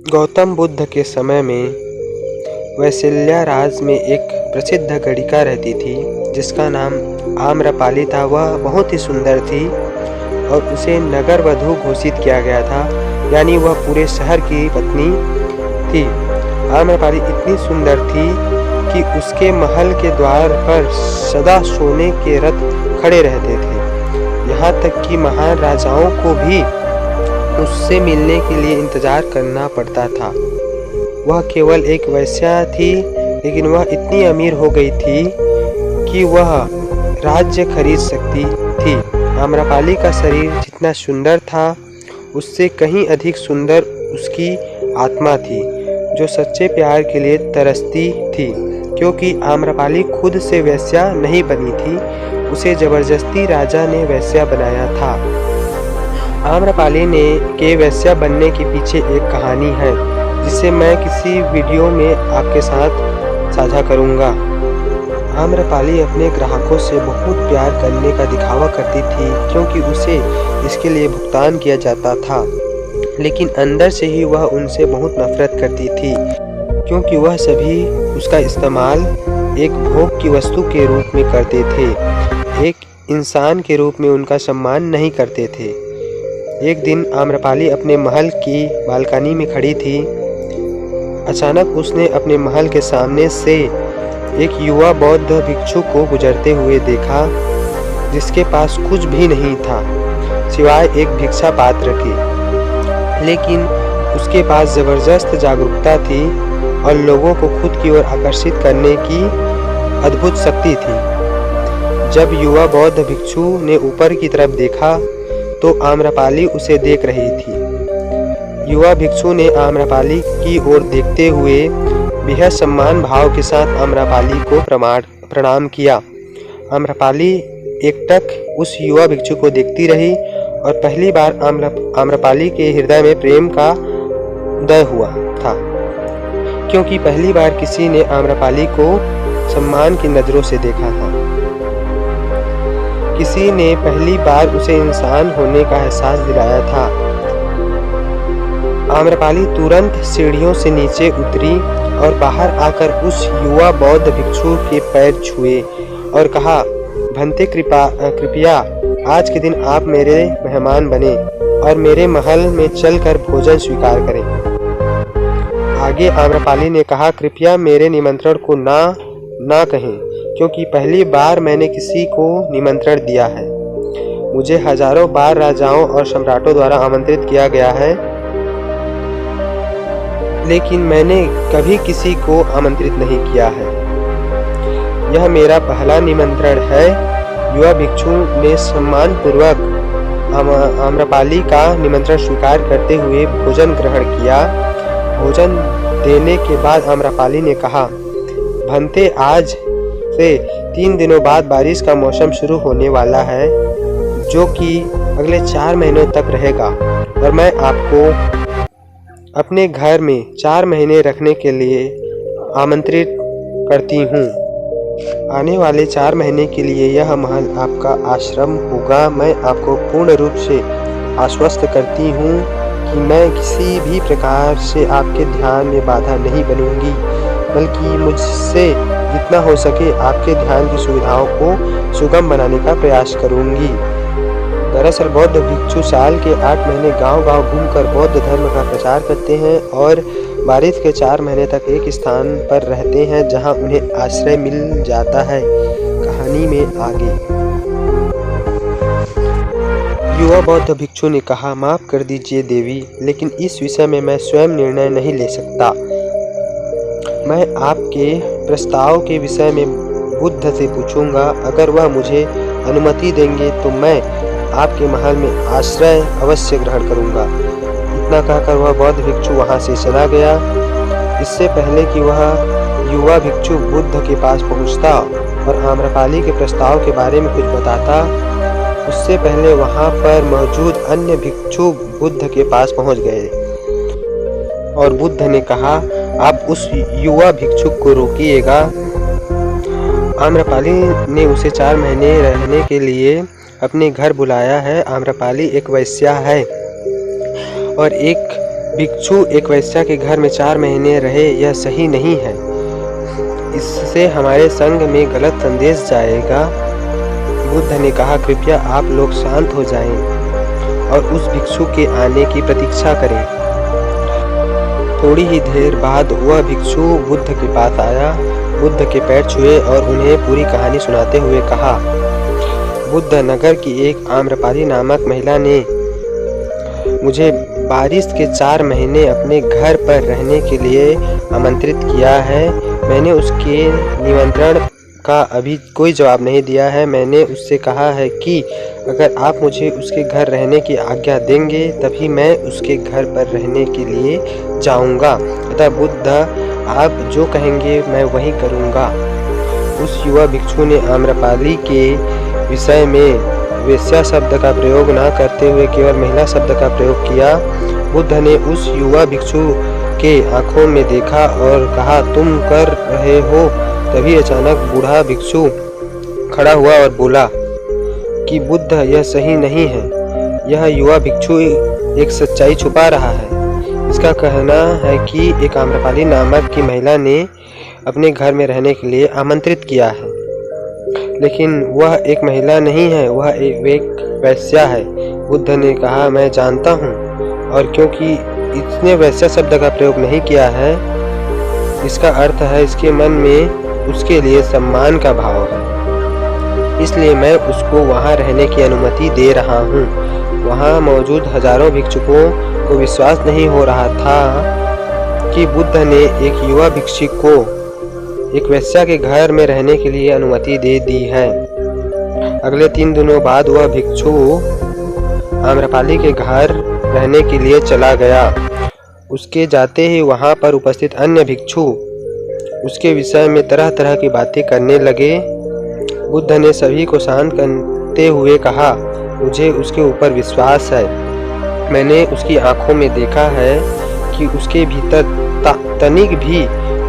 गौतम बुद्ध के समय में वैशाल्या राज में एक प्रसिद्ध गणिका रहती थी जिसका नाम आम्रपाली था। वह बहुत ही सुंदर थी और उसे नगर वधू घोषित किया गया था, यानी वह पूरे शहर की पत्नी थी। आम्रपाली इतनी सुंदर थी कि उसके महल के द्वार पर सदा सोने के रथ खड़े रहते थे। यहाँ तक कि महान राजाओं को भी उससे मिलने के लिए इंतजार करना पड़ता था। वह केवल एक वेश्या थी, लेकिन वह इतनी अमीर हो गई थी कि वह राज्य खरीद सकती थी। आम्रपाली का शरीर जितना सुंदर था, उससे कहीं अधिक सुंदर उसकी आत्मा थी, जो सच्चे प्यार के लिए तरसती थी। क्योंकि आम्रपाली खुद से वेश्या नहीं बनी थी, उसे जबरदस्ती राजा ने वेश्या बनाया था। आम्रपाली के वेश्या बनने के पीछे एक कहानी है, जिसे मैं किसी वीडियो में आपके साथ साझा करूंगा। आम्रपाली अपने ग्राहकों से बहुत प्यार करने का दिखावा करती थी, क्योंकि उसे इसके लिए भुगतान किया जाता था। लेकिन अंदर से ही वह उनसे बहुत नफरत करती थी, क्योंकि वह सभी उसका इस्तेमाल एक भोग की वस्तु के रूप में करते थे, एक इंसान के रूप में उनका सम्मान नहीं करते थे। एक दिन आम्रपाली अपने महल की बालकनी में खड़ी थी। अचानक उसने अपने महल के सामने से एक युवा बौद्ध भिक्षु को गुजरते हुए देखा, जिसके पास कुछ भी नहीं था सिवाय एक भिक्षा पात्र के। लेकिन उसके पास जबरदस्त जागरूकता थी और लोगों को खुद की ओर आकर्षित करने की अद्भुत शक्ति थी। जब युवा बौद्ध भिक्षु ने ऊपर की तरफ देखा तो आम्रपाली उसे देख रही थी। युवा भिक्षु ने आम्रपाली की ओर देखते हुए बेहद सम्मान भाव के साथ आम्रपाली को प्रणाम किया। आम्रपाली एकटक उस युवा भिक्षु को देखती रही और पहली बार आम्रपाली के हृदय में प्रेम का उदय हुआ था, क्योंकि पहली बार किसी ने आम्रपाली को सम्मान की नजरों से देखा था। किसी ने पहली बार उसे इंसान होने का एहसास दिलाया था। आम्रपाली तुरंत सीढ़ियों से नीचे उतरी और बाहर आकर उस युवा बौद्ध भिक्षु के पैर छुए और कहा, भंते कृपया आज के दिन आप मेरे मेहमान बने और मेरे महल में चलकर भोजन स्वीकार करें। आगे आम्रपाली ने कहा, कृपया मेरे निमंत्रण को ना कहें, क्योंकि पहली बार मैंने किसी को निमंत्रण दिया है। मुझे हजारों बार राजाओं और सम्राटों द्वारा आमंत्रित किया गया है, लेकिन मैंने कभी किसी को आमंत्रित नहीं किया है। यह मेरा पहला निमंत्रण है। युवा भिक्षु ने सम्मानपूर्वक आम्रपाली का निमंत्रण स्वीकार करते हुए भोजन ग्रहण किया। भोजन देने के बाद आम्रपाली ने कहा, भंते आज से 3 दिनों बाद बारिश का मौसम शुरू होने वाला है, जो कि अगले 4 महीनों तक रहेगा, और मैं आपको अपने घर में 4 महीने रखने के लिए आमंत्रित करती हूँ। आने वाले 4 महीने के लिए यह महल आपका आश्रम होगा। मैं आपको पूर्ण रूप से आश्वस्त करती हूँ कि मैं किसी भी प्रकार से आपके ध्यान में बाधा नहीं बनूंगी, बल्कि मुझसे जितना हो सके आपके ध्यान की सुविधाओं को सुगम बनाने का प्रयास करूंगी। दरअसल बौद्ध भिक्षु साल के 8 महीने गांव-गांव घूमकर बौद्ध धर्म का प्रचार करते हैं और बारिश के 4 महीने तक एक स्थान पर रहते हैं जहां उन्हें आश्रय मिल जाता है। कहानी में आगे युवा बौद्ध भिक्षु ने कहा, माफ कर दीजिए देवी, लेकिन इस विषय में मैं स्वयं निर्णय नहीं ले सकता। मैं आपके प्रस्ताव के विषय में बुद्ध से पूछूंगा। अगर वह मुझे अनुमति देंगे तो मैं आपके महल में आश्रय अवश्य ग्रहण करूंगा। इतना कहकर वह बौद्ध भिक्षु वहां से चला गया। इससे पहले कि वह युवा भिक्षु बुद्ध के पास पहुंचता और आम्रपाली के प्रस्ताव के बारे में कुछ बताता, उससे पहले वहां पर मौजूद अन्य भिक्षु बुद्ध के पास पहुंच गए और बुद्ध ने कहा, आप उस युवा भिक्षुक को रोकिएगा। आम्रपाली ने उसे 4 महीने रहने के लिए अपने घर बुलाया है। आम्रपाली एक वेश्या है और एक भिक्षु एक वैश्या के घर में 4 महीने रहे, यह सही नहीं है। इससे हमारे संघ में गलत संदेश जाएगा। बुद्ध ने कहा, कृपया आप लोग शांत हो जाएं और उस भिक्षु के आने की प्रतीक्षा करें। थोड़ी ही देर बाद वह भिक्षु बुद्ध के पास आया, बुद्ध के पैर छुए और उन्हें पूरी कहानी सुनाते हुए कहा, बुद्ध नगर की एक आम्रपाली नामक महिला ने मुझे बारिश के 4 महीने अपने घर पर रहने के लिए आमंत्रित किया है। मैंने उसके निमंत्रण का अभी कोई जवाब नहीं दिया है। मैंने उससे कहा है कि अगर आप मुझे उसके घर रहने की आज्ञा देंगे तभी मैं उसके घर पर रहने के लिए जाऊंगा। अतः बुद्ध, आप जो कहेंगे मैं वही करूंगा। उस युवा भिक्षु ने आम्रपाली के विषय में वेश्या शब्द का प्रयोग न करते हुए केवल महिला शब्द का प्रयोग किया। बुद्ध ने उस युवा भिक्षु के आंखों में देखा और कहा, तुम कर रहे हो। तभी अचानक बूढ़ा भिक्षु खड़ा हुआ और बोला कि बुद्ध, यह सही नहीं है। यह युवा भिक्षु एक सच्चाई छुपा रहा है। इसका कहना है कि एक आम्रपाली नामक की महिला ने अपने घर में रहने के लिए आमंत्रित किया है, लेकिन वह एक महिला नहीं है, वह एक वैश्या है। बुद्ध ने कहा, मैं जानता हूँ, और क्योंकि इसने वैश्या शब्द का प्रयोग नहीं किया है, इसका अर्थ है इसके मन में उसके लिए सम्मान का भाव है, इसलिए मैं उसको वहाँ रहने की अनुमति दे रहा हूँ। वहाँ मौजूद हजारों भिक्षुकों को विश्वास नहीं हो रहा था कि बुद्ध ने एक युवा भिक्षु को एक वैश्या के घर में रहने के लिए अनुमति दे दी है। अगले 3 दिनों बाद वह भिक्षु आम्रपाली के घर रहने के लिए चला गया। उसके जाते ही वहां पर उपस्थित अन्य भिक्षु उसके विषय में तरह तरह की बातें करने लगे। बुद्ध ने सभी को शांत करते हुए कहा, मुझे उसके ऊपर विश्वास है। मैंने उसकी आंखों में देखा है कि उसके भीतर तनिक भी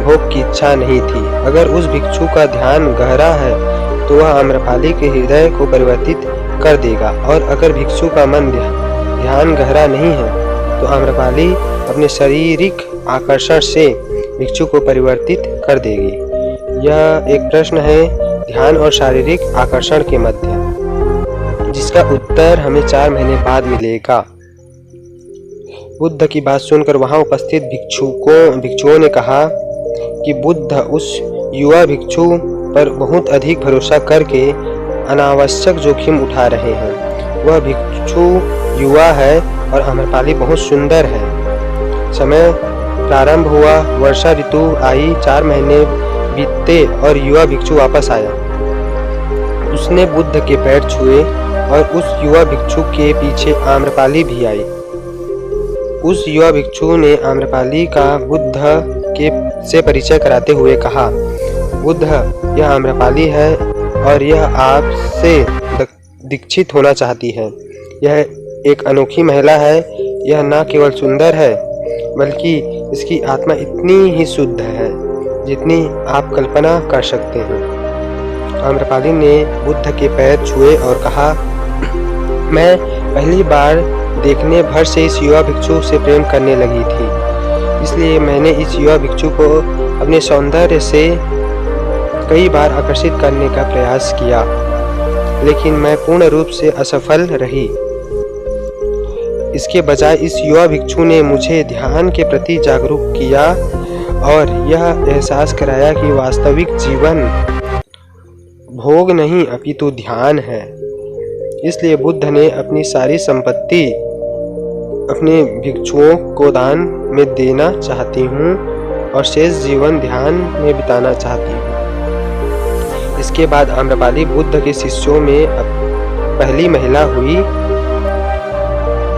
भोग की इच्छा नहीं थी। अगर उस भिक्षु का ध्यान गहरा है तो वह आम्रपाली के हृदय को परिवर्तित कर देगा, और अगर भिक्षु का मन ध्यान गहरा नहीं है तो आम्रपाली अपने शारीरिक आकर्षण से भिक्षु को परिवर्तित कर देगी। यह एक प्रश्न है ध्यान और शारीरिक आकर्षण के मध्य, जिसका उत्तर हमें 4 महीने बाद मिलेगा। बुद्ध की बात सुनकर वहां उपस्थित भिक्षुओं ने कहा कि बुद्ध उस युवा भिक्षु पर बहुत अधिक भरोसा करके अनावश्यक जोखिम उठा रहे हैं। वह भिक्षु युवा है और आम्रपाली बहुत सुंदर है। समय प्रारंभ हुआ, वर्षा ऋतु आई, 4 महीने बीते और युवा भिक्षु वापस आया। उसने बुद्ध के पैर छुए और उस युवा भिक्षु के पीछे आम्रपाली भी आई। उस युवा भिक्षु ने आम्रपाली का बुद्ध से परिचय कराते हुए कहा, बुद्ध, यह आम्रपाली है और यह आपसे दीक्षित होना चाहती है। यह एक अनोखी महिला है। यह न केवल सुंदर है बल्कि इसकी आत्मा इतनी ही शुद्ध है जितनी आप कल्पना कर सकते हैं। आम्रपाली ने बुद्ध के पैर छुए और कहा, मैं पहली बार देखने भर से इस युवा भिक्षु से प्रेम करने लगी थी, इसलिए मैंने इस युवा भिक्षु को अपने सौंदर्य से कई बार आकर्षित करने का प्रयास किया, लेकिन मैं पूर्ण रूप से असफल रही। इसके बजाय इस युवा भिक्षु ने मुझे ध्यान के प्रति जागरूक किया और यह एहसास कराया कि वास्तविक जीवन भोग नहीं अपितु ध्यान है। इसलिए बुद्ध ने अपनी सारी संपत्ति अपने भिक्षुओं को दान में देना चाहती हूँ और शेष जीवन ध्यान में बिताना चाहती हूँ। इसके बाद आम्रपाली बुद्ध के शिष्यों में पहली महिला हुई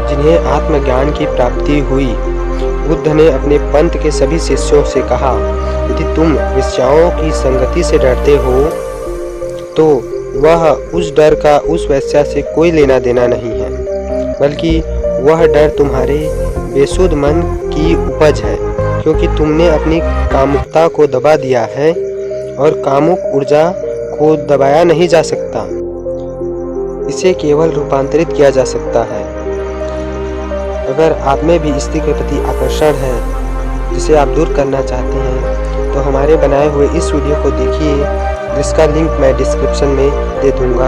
जिन्हें आत्मज्ञान की प्राप्ति हुई। बुद्ध ने अपने पंथ के सभी शिष्यों से कहा, यदि तुम वेश्याओं की संगति से डरते हो तो वह उस डर का उस वेश्या से कोई लेना देना नहीं है, बल्कि वह डर तुम्हारे बेसुध मन की उपज है, क्योंकि तुमने अपनी कामुकता को दबा दिया है और कामुक ऊर्जा को दबाया नहीं जा सकता, इसे केवल रूपांतरित किया जा सकता है। अगर आप में भी स्त्री के प्रति आकर्षण है जिसे आप दूर करना चाहते हैं तो हमारे बनाए हुए इस वीडियो को देखिए, जिसका लिंक मैं डिस्क्रिप्शन में दे दूंगा।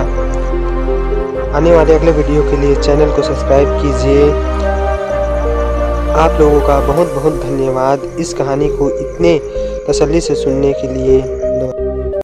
आने वाले अगले वीडियो के लिए चैनल को सब्सक्राइब कीजिए। आप लोगों का बहुत बहुत धन्यवाद इस कहानी को इतने तसल्ली से सुनने के लिए।